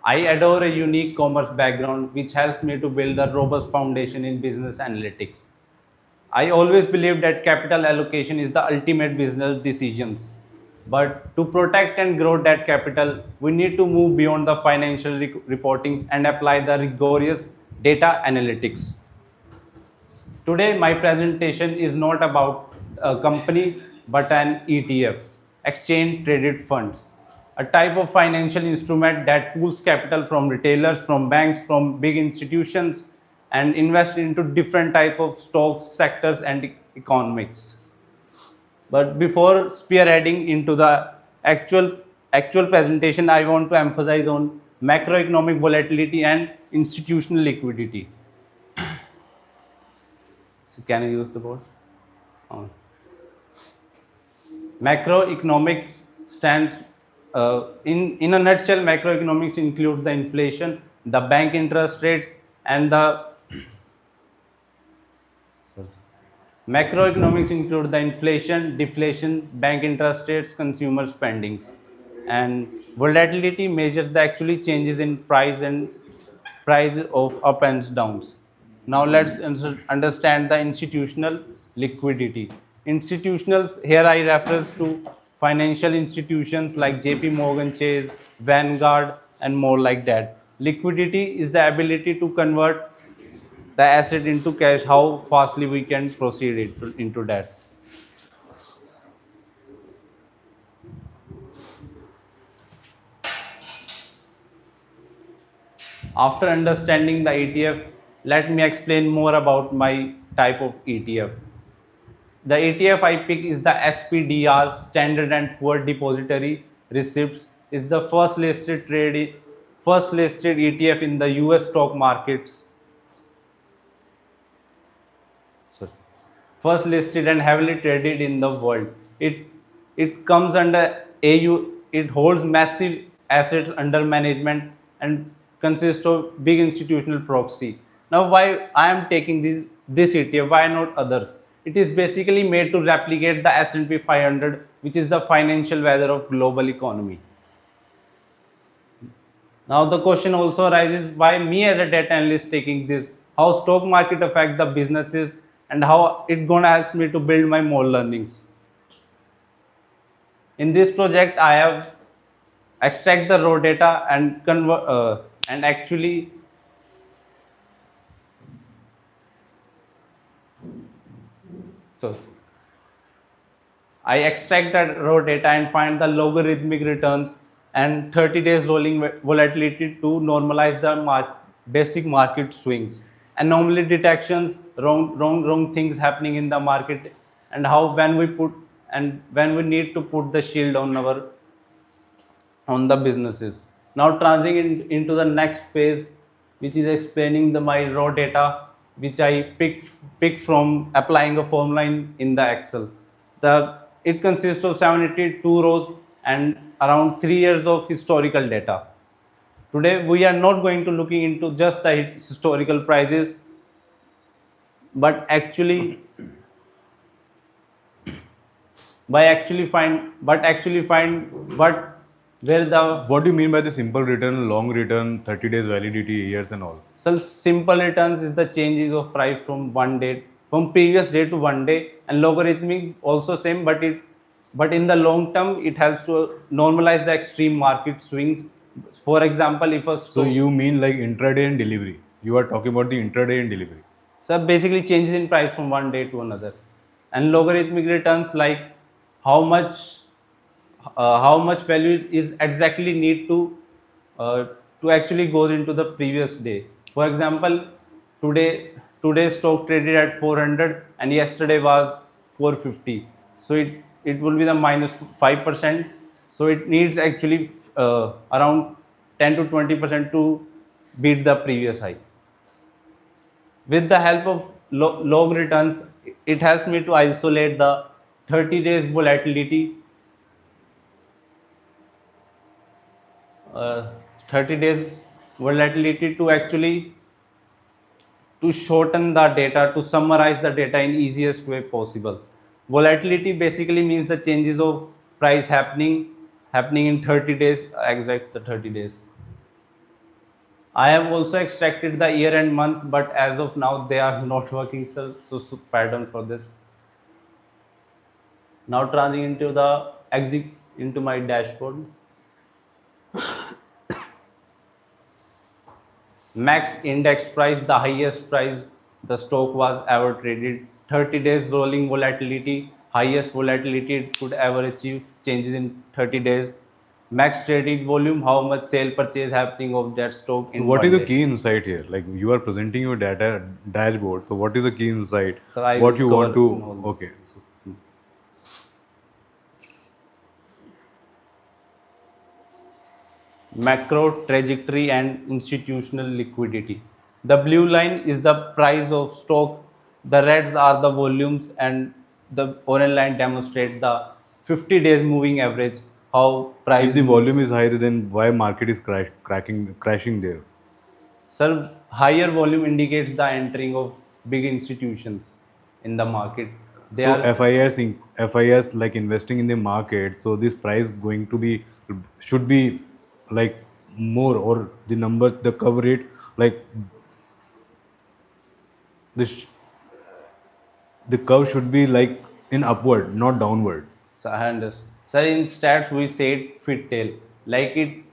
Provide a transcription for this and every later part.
I adore a unique commerce background which helps me to build a robust foundation in business analytics. I always believe that capital allocation is the ultimate business decisions. But to protect and grow that capital, we need to move beyond the financial reportings and apply the rigorous data analytics. Today, my presentation is not about a company but an ETF, exchange traded funds, a type of financial instrument that pools capital from retailers, from banks, from big institutions, and invest into different type of stocks, sectors, and economics. But before spearheading into the actual presentation, I want to emphasize on macroeconomic volatility and institutional liquidity. So can you use the board? Oh. Macroeconomics stands in a nutshell. Macroeconomics include the inflation, the bank interest rates, and the sorry. Macroeconomics include the inflation, deflation, bank interest rates, consumer spendings, and volatility measures the actually changes in price of up and downs. Now let's understand the institutional liquidity. Institutionals, here I refer to financial institutions like JP Morgan Chase, Vanguard, and more like that. Liquidity is the ability to convert the asset into cash, how fastly we can proceed into that. After understanding the ETF, let me explain more about my type of ETF. The ETF I pick is the SPDR, Standard and Poor Depository Receipts. Is the first listed ETF in the US stock markets. Sorry. First listed and heavily traded in the world. It comes under AU. It holds massive assets under management and consists of big institutional proxy. Now, why I am taking this ETF? Why not others? It is basically made to replicate the S&P 500, which is the financial weather of global economy. Now the question also arises, why me as a data analyst taking this? How stock market affect the businesses and how it gonna help me to build my more learnings. In this project, I have extract the raw data and convert and actually so I extract that raw data and find the logarithmic returns and 30 days rolling volatility to normalize the basic market swings, anomaly detections, wrong things happening in the market, and how when we need to put the shield on the businesses. Now transiting into the next phase, which is explaining my raw data, which I pick from applying a formula in the Excel. It consists of 72 rows and around 3 years of historical data. Today we are not going to looking into just the historical prices, but actually find what where the What do you mean by the simple return, long return, 30 days validity, years and all? so simple returns is the changes of price from one day, from previous day to one day, and logarithmic also same, but in the long term it helps to normalize the extreme market swings. For example, if a So you mean like intraday and delivery? You are talking about the intraday and delivery. so basically changes in price from one day to another, and logarithmic returns like how much value is exactly need uh, to actually goes into the previous day. For example, today's stock traded at 400 and yesterday was 450. So it will be the minus 5%. So it needs actually around 10 to 20% to beat the previous high. With the help of log returns, it helps me to isolate the 30 days volatility, 30 days volatility to actually to shorten the data, to summarize the data in easiest way possible. Volatility basically means the changes of price happening in 30 days, exact the 30 days. I have also extracted the year and month, but as of now they are not working, sir. So pardon for this. Now transiting into the exit into my dashboard. Max index price, the highest price the stock was ever traded. 30 days rolling volatility, highest volatility it could ever achieve, changes in 30 days. Max traded volume, how much sale purchase happening of that stock So in what is one the day. key insight here? Like you are presenting your data dashboard. So what is the key insight? So I What will you want cover in to? all Okay. this. So Macro trajectory and institutional liquidity. The blue line is the price of stock, the reds are the volumes, and the orange line demonstrate the 50 days moving average, how if price the moves. volume is high, then why market is crashing there? Sir, higher volume indicates the entering of big institutions in the market. They So are FIS like investing in the market. So this price going to be should be like more or the number the cover rate like this the curve should be like in upward, not downward. So I understand. So in stats we said fit tail. Like it,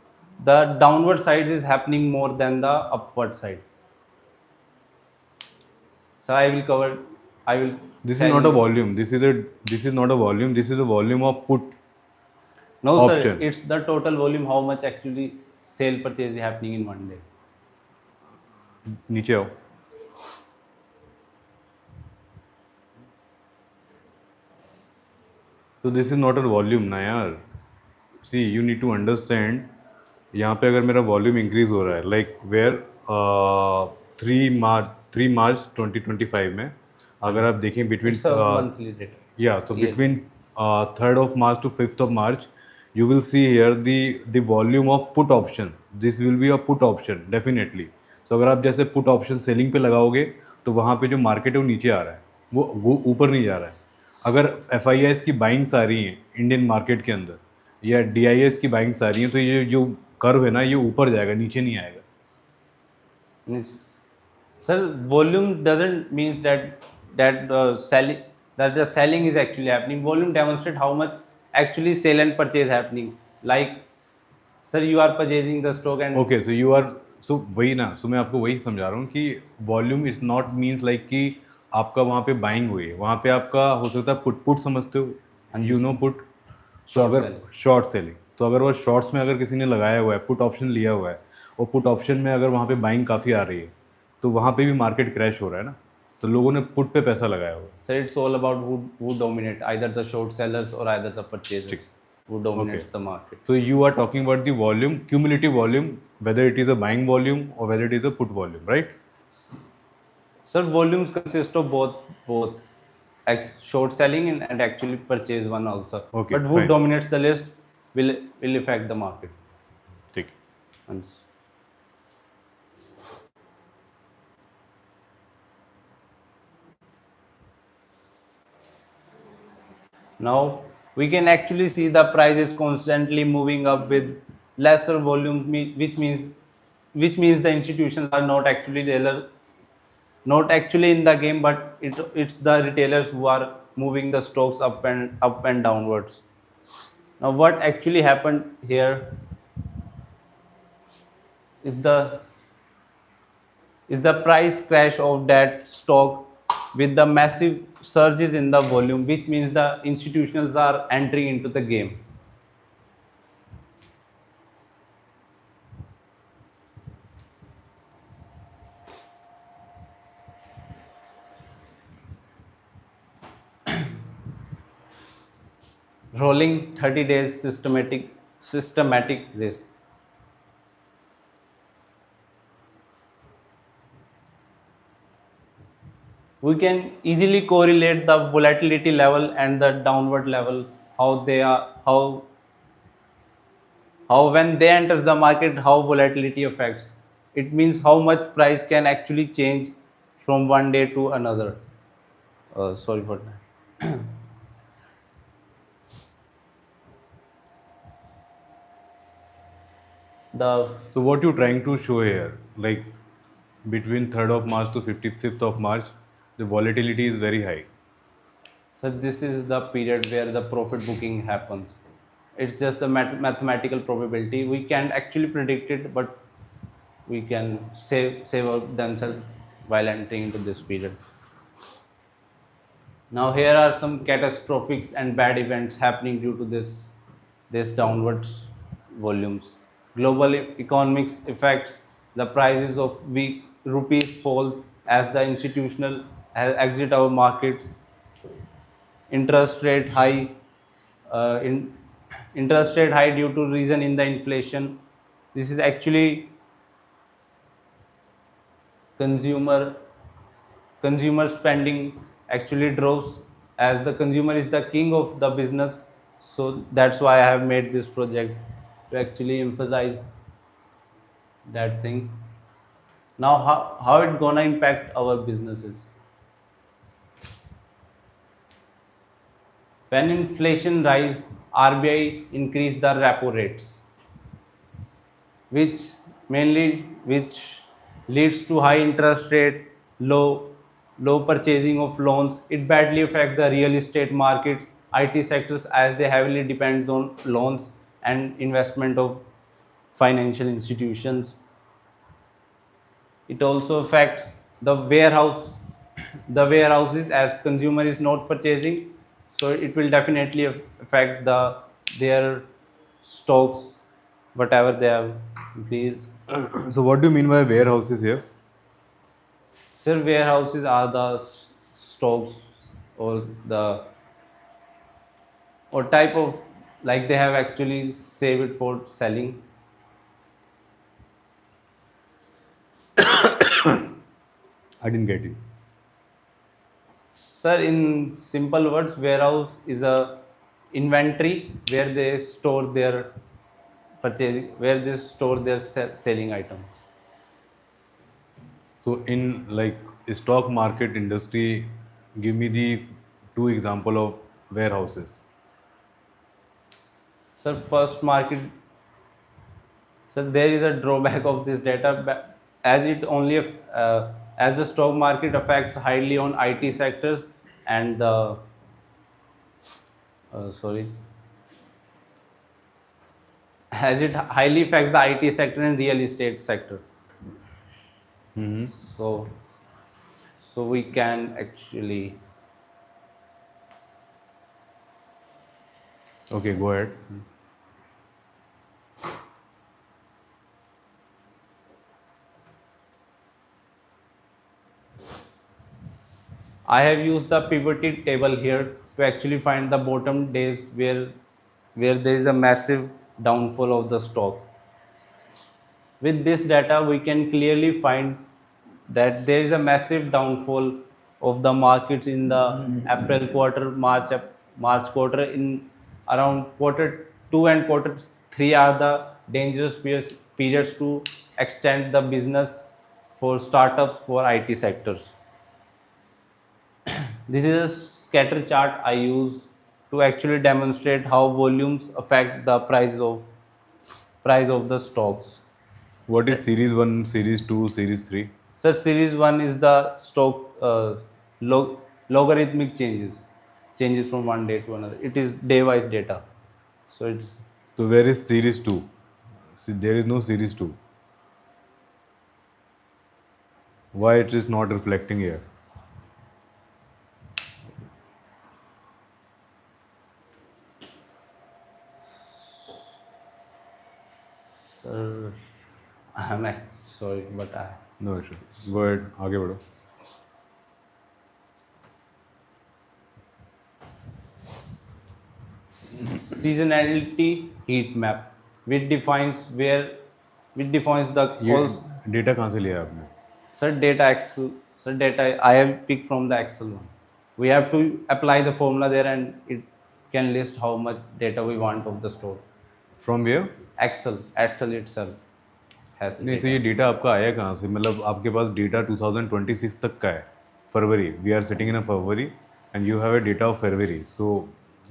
the downward side is happening more than the upward side. So I will cover. I will This is tell not a you. volume. This is not a volume. This is a volume of put No, sir. option. It's the total volume. How much actually sale purchase is happening in one day. नीचे आओ. So this is not a volume ना यार. See, you need to understand. यहाँ पे अगर मेरा volume increase हो रहा है लाइक वेयर 3 मार्च 2025 में अगर आप देखें between It's a monthly data. yeah, so Yearly. between 3rd of March to 5th of March, you will see here the volume of put option. This will be a put option definitely. So अगर आप जैसे put option selling पे लगाओगे तो वहाँ पे जो market है वो नीचे आ रहा है, वो ऊपर नहीं जा रहा है. अगर FIIs की बाइंग्स आ रही हैं इंडियन मार्केट के अंदर या DIS की बाइंग्स आ रही हैं तो ये जो कर्व है ना ये ऊपर जाएगा, नीचे नहीं आएगा. Yes. Sir, volume doesn't means that selling that the selling is actually happening. Volume demonstrate how much actually sale and purchase happening. Like, sir, you are purchasing the stock and okay so you are so वही ना सो मैं आपको वही समझा रहा हूँ कि volume is not means like कि आपका वहाँ पे बाइंग हुई है, वहाँ पे आपका हो सकता है पुट पुट समझते हो यू नो पुट. तो short अगर selling. शॉर्ट सेलिंग तो अगर वो शॉर्ट्स में अगर किसी ने लगाया हुआ है पुट ऑप्शन लिया हुआ है और पुट ऑप्शन में अगर वहाँ पे बाइंग काफ़ी आ रही है तो वहाँ पे भी मार्केट क्रैश हो रहा है ना, तो लोगों ने पुट पे पैसा लगाया हुआ है. So it's all about who dominate, either the short sellers or either the purchasers who Okay. dominates the market. So you are talking about the volume, cumulative volume, whether it is a buying volume or whether it is a put volume, right? Sir, volumes consist of both short selling and actually purchase one also. Okay, But who fine. dominates the list will affect the market. ठीक. And now we can actually see the price is constantly moving up with lesser volume, which means the institutions are not actually in the game, but it's the retailers who are moving the stocks up and downwards. Now, what actually happened here is the price crash of that stock with the massive surges in the volume, which means the institutions are entering into the game. Rolling 30 days systematic risk. We can easily correlate the volatility level and the downward level, how they are, how when they enters the market, how volatility affects. It means how much price can actually change from one day to another. Sorry for that. The So what you trying to show here, like between 3rd of March to 55th of March, the volatility is very high. so this is the period where the profit booking happens. It's just the mathematical probability. We can't actually predict it, but we can save out themselves while entering into this period. Now here are some catastrophic and bad events happening due to this downwards volumes. Global economics affects the prices of weak rupees falls as the institutional exit our markets. Interest rate high, in interest rate high due to reason in the inflation. This is actually consumer consumer spending actually drops as the consumer is the king of the business. So that's why I have made this project to actually emphasize that thing. Now how it gonna impact our businesses? When inflation rise, RBI increase the repo rates, which which leads to high interest rate, low purchasing of loans. It badly affects the real estate markets, IT sectors, as they heavily depends on loans and investment of financial institutions. It also affects the warehouses, as consumer is not purchasing, so it will definitely affect their stocks, whatever they have increased. So what do you mean by warehouses here? Sir, warehouses are the stocks, or the or type of, like they have actually save it for selling. I didn't get you. Sir, in simple words, warehouse is a inventory where they store their purchasing, where they store their selling items. So in like stock market industry, give me the two example of warehouses. Sir, first market. So there is a drawback of this data, as it only as the stock market affects highly on IT sectors and the sorry, as it highly affects the IT sector and real estate sector. Mm-hmm. So we can actually, Okay, go ahead. I have used the pivoted table here to actually find the bottom days where there is a massive downfall of the stock. With this data, we can clearly find that there is a massive downfall of the markets in the April quarter, March quarter. In around quarter two and quarter three are the dangerous periods to extend the business for startups, for IT sectors. This is a scatter chart I use to actually demonstrate how volumes affect the price of the stocks. What is series 1, series 2, series 3? Sir, series one is the stock logarithmic changes from one day to another. It is day-wise data, so it's So where is series 2? See, there is no series 2. Why it is not reflecting here? sir. Sorry, but I No issue. Go ahead, आगे बढ़ो. seasonality heat map, which defines where which defines the ये all. Data कहाँ से लिया आपने? Sir, data Excel. Sir, data I have picked from the Excel one. We have to apply the formula there, and it can list how much data we want of the store. From where? Excel itself has the नहीं, so ये data. Data आपका आया कहाँ से? मतलब आपके पास data 2026 तक का है. फरवरी. We are sitting in a February and you have a data of February. So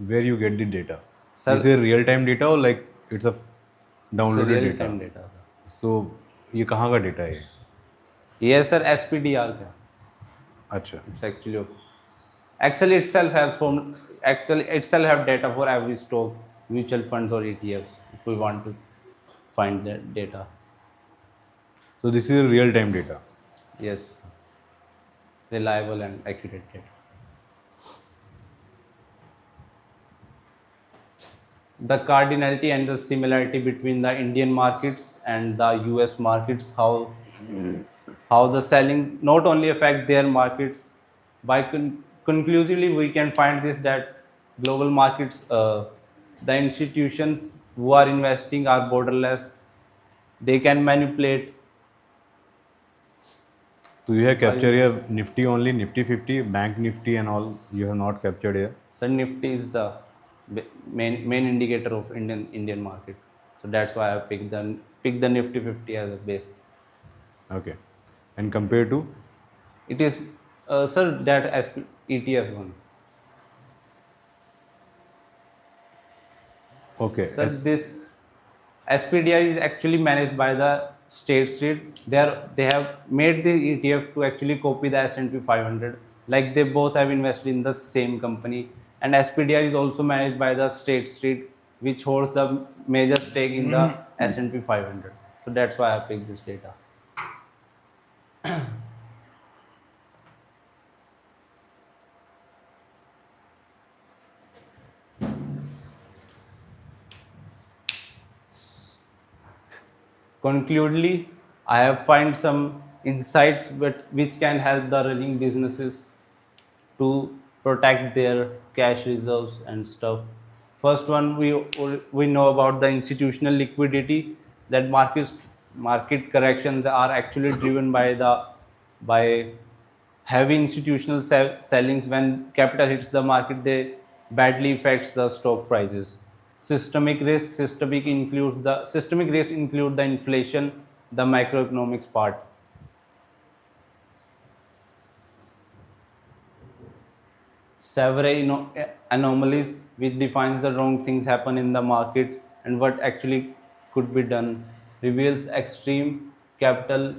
where you get the data? Sir, Is it real time data or like it's a It's a downloaded real data. time data. सो ये कहाँ का data है? Yes, sir. SPDR का. अच्छा. It's actually Excel itself has from Excel itself have data for every stock, mutual funds or ETFs. If we want to find that data, So this is real time data. yes, reliable and accurate data. The cardinality and the similarity between the Indian markets and the US markets, how the selling not only affect their markets, by conclusively we can find this that global markets, the institutions who are investing are borderless. They can manipulate So you have by captured here Nifty only, Nifty 50, Bank Nifty and all. You have not captured here. Sun Nifty is the main indicator of Indian market. So that's why I picked the Nifty 50 as a base. Okay. And compared to, It is, sir, that ETF one. okay, Sir, this SPDI is actually managed by the State Street. They have made the ETF to actually copy the S&P 500. Like they both have invested in the same company. And SPDI is also managed by the State Street, which holds the major stake in the S&P 500. So that's why I picked this data. Concludely, I have find some insights which can help the running businesses to protect their cash reserves and stuff. First one, we know about the institutional liquidity, that market corrections are actually driven by heavy institutional sellings. When capital hits the market, they badly affects the stock prices. Systemic risk include the inflation, the macroeconomics part. Several anomalies which defines the wrong things happen in the market and what actually could be done, reveals extreme capital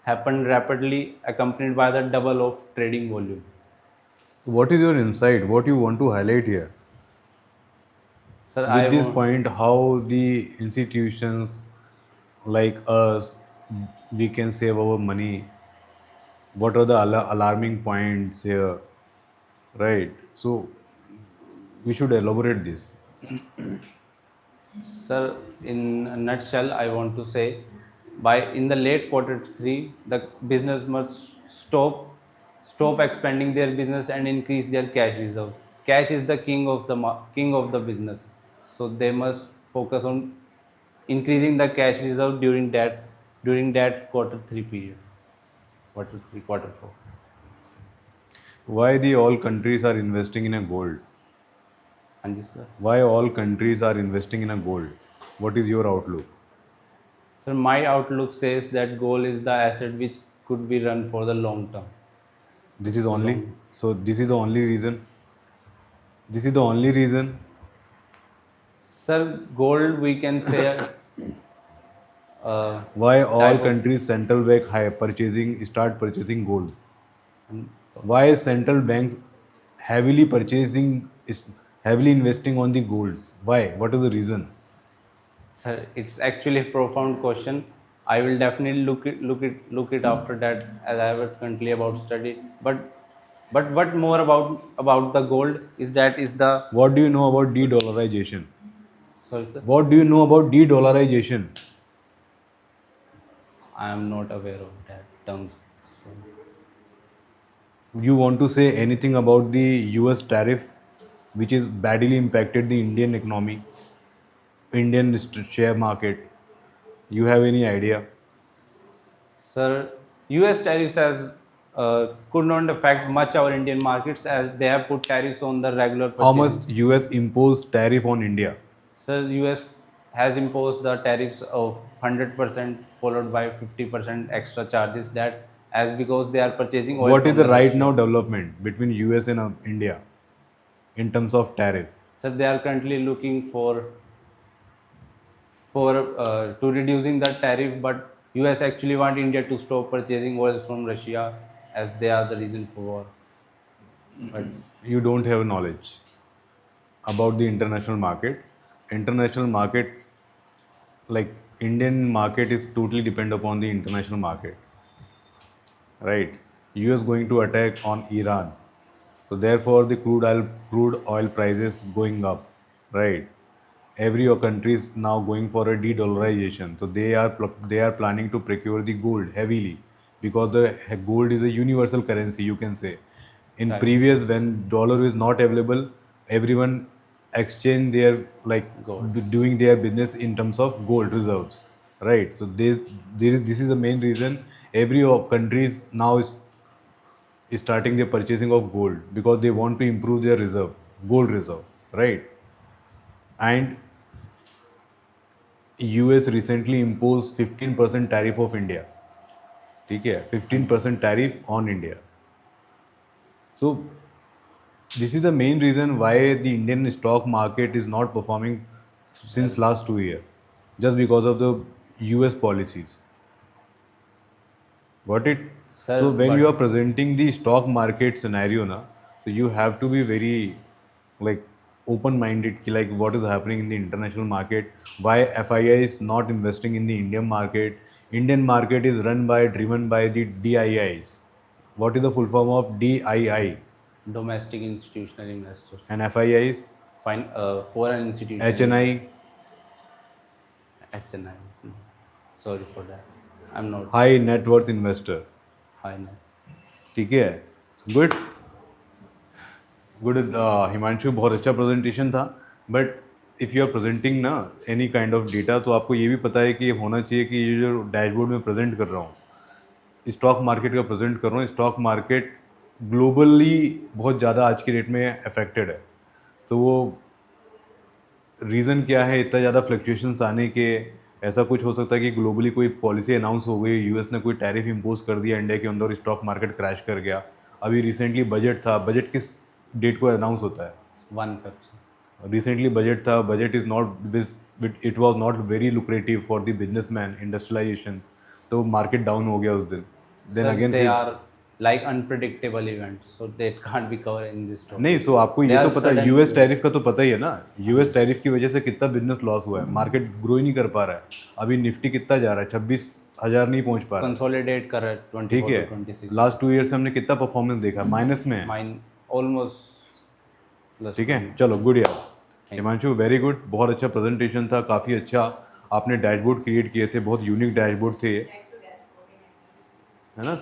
happen rapidly accompanied by the double of trading volume. what is your insight? What you want to highlight here? Sir, I With this want, point, how the institutions like us, we can save our money. What are the alarming points here? Right. So we should elaborate this. sir, in a nutshell, I want to say, by in the late quarter three, the business must stop expanding their business and increase their cash reserves. Cash is the king of the business, so they must focus on increasing the cash reserve during that quarter three period, quarter three, quarter four. Why the all countries are investing in a gold? And this, sir. Why all countries are investing in a gold? What is your outlook? So my outlook says that gold is the asset which could be run for the long term. This is It's only, long. so this is the only reason. This is the only reason. Sir, gold we can say Why all type of. countries central bank high purchasing start purchasing gold? um, Why central banks heavily purchasing is heavily investing on the golds? Why? What is the reason? Sir, it's actually a profound question. I will definitely look it after that, as I have a currently about study. But what more about the gold is that is the. What do you know about de-dollarization? Sorry, sir. What do you know about de-dollarization? I am not aware of that terms. So, You want to say anything about the US tariff, which is badly impacted the Indian economy, Indian share market? You have any idea? sir, U.S. tariffs has could not affect much our Indian markets as they have put tariffs on the regular How much purchases. US imposed tariff on India? So US has imposed the tariffs of 100% followed by 50% extra charges, that as because they are purchasing oil What is from the the right now Russia. development between US and India in terms of tariff? So they are currently looking for for to reducing the tariff, but US actually want India to stop purchasing oil from Russia as they are the reason for war. But You don't have knowledge about the international market. International market, like Indian market, is totally depend upon the international market, right? US going to attack on Iran, so therefore the crude oil prices going up, right? Every country is now going for a de-dollarization, so they are planning to procure the gold heavily, because the gold is a universal currency, you can say. In right, previous, when dollar is not available, everyone exchange their, like, gold. doing their business in terms of gold reserves, right? So this is the main reason every countries now is starting the purchasing of gold, because they want to improve their reserve, gold reserve, right? And US recently imposed 15% tariff of India. ठीक है, 15% tariff on India. So this is the main reason why the Indian stock market is not performing Well, since last 2 years, just because of the US policies. Got it? So sir, when you are but presenting the stock market scenario na, so you have to be very, like, open-minded, ki, like, what is happening in the international market, why FII is not investing in the Indian market. Indian market is driven by the DIIs. What is the full form of DII? domestic institutional investors, And FIIs? foreign institutional investors, HNI, HNIs. No. Sorry for that. I'm not high net worth investor. high net. ठीक है, good good Himanshu, बहुत अच्छा presentation था. But if you are presenting ना any kind of data, तो आपको ये भी पता है कि ये होना चाहिए कि ये जो डैशबोर्ड में प्रेजेंट कर रहा हूँ, स्टॉक मार्केट का प्रेजेंट कर रहा हूँ, स्टॉक मार्केट ग्लोबली बहुत ज़्यादा आज की डेट में अफेक्टेड है. तो वो रीज़न क्या है इतना ज़्यादा फ्लक्चुएशंस आने के? ऐसा कुछ हो सकता है कि ग्लोबली कोई पॉलिसी अनाउंस हो गई, यूएस ने कोई टैरिफ इम्पोज कर दिया इंडिया के अंदर, स्टॉक मार्केट क्रैश कर गया. अभी रिसेंटली बजट था, बजट किस डेट को अनाउंस होता है? 1 Feb. रिसेंटली बजट था, budget is not, it was not very lucrative for the businessman, industrialization. तो मार्केट डाउन हो गया उस दिन. देन Sir, अगेन they फिर are like unpredictable events, so they can't be covered in this नहीं. topic. सो आपको They ये तो are पता है, sudden यूएस टैरिफ events. का तो पता ही है ना. यूएस टैरिफ की वजह से कितना बिजनेस लॉस हुआ है, मार्केट ग्रो ही नहीं कर पा रहा है. अभी निफ्टी कितना जा रहा है, 26,000 नहीं पहुंच पा रहा. Consolidate कर रहा है ठीक 24 है, to 26. लास्ट 2 ईयर से हमने कितना परफॉर्मेंस देखा, माइनस में है. Mine almost plus ठीक है, 20. चलो, गुड यार. Thank you. Himanshu, very good, बहुत अच्छा प्रेजेंटेशन था, काफ़ी अच्छा आपने डैशबोर्ड क्रिएट किए थे, बहुत यूनिक डैशबोर्ड थे ये, है ना.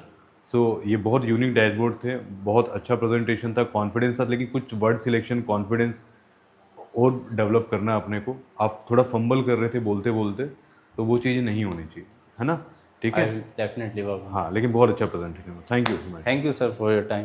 सो ये बहुत यूनिक डैशबोर्ड थे, बहुत अच्छा प्रेजेंटेशन था, कॉन्फिडेंस था, लेकिन कुछ वर्ड सिलेक्शन, कॉन्फिडेंस और डेवलप करना है अपने को. आप थोड़ा फंबल कर रहे थे बोलते बोलते, तो वो चीज़ें नहीं होनी चाहिए, है ना. ठीक I है. will definitely work on हाँ, that. लेकिन बहुत अच्छा प्रेजेंटेशन था. Thank you Himanshu. Thank you, sir, for your time.